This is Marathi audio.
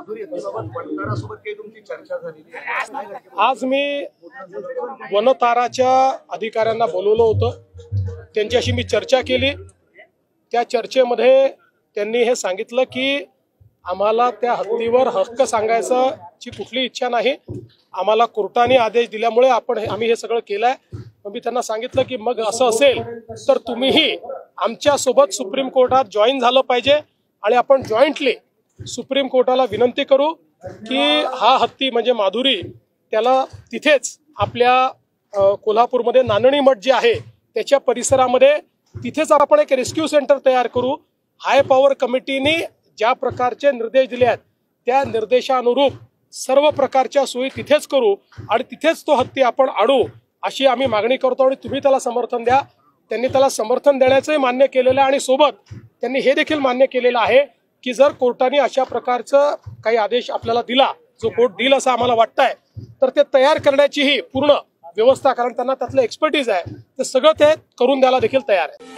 माधुरी हत्तीबाबत वनतारासोबत काही तुमची चर्चा झालेली आहे? आज मी वनताराच्या अधिकाऱ्यांना बोलवलं होतं, त्यांच्याशी मी चर्चा केली। त्या चर्चेमध्ये त्यांनी हे सांगितलं की आम्हाला त्या हत्तीवर हक्क सांगायची कुठली इच्छा नाही, आम्हाला कोर्टाने आदेश दिल्यामुळे आम्ही हे सगळं केलंय। मी त्यांना सांगितलं की मग असं असेल तर तुम्हीही आमच्या सोबत सुप्रीम कोर्टात जॉईन झालं पाहिजे आणि आपण जॉईंटली सुप्रीम कोर्टाला विनंती करू की हा हत्ती म्हणजे माधुरी त्याला तिथेच आपल्या कोल्हापूरमध्ये नानणी मठ जे आहे त्याच्या परिसरामध्ये तिथेच आपण एक रेस्क्यू सेंटर तयार करू। हाय पॉवर कमिटीने ज्या प्रकारचे निर्देश दिले आहेत त्या निर्देशानुरूप सर्व प्रकारच्या सोयी तिथेच करू आणि तिथेच तो हत्ती आपण आणू अशी आम्ही मागणी करतो आणि तुम्ही त्याला समर्थन द्या। त्यांनी त्याला समर्थन देण्याचंही मान्य केलेलं आहे आणि सोबत त्यांनी हे देखील मान्य केलेलं आहे की जर कोर्टाने अशा प्रकारचं काही आदेश आपल्याला दिला, जो कोर्ट देईल असं आम्हाला वाटतंय, तर ते तयार करण्याचीही पूर्ण व्यवस्था, कारण त्यांना त्यातलं एक्सपर्टीज आहे, ते सगळं ते करून द्यायला देखील तयार आहे।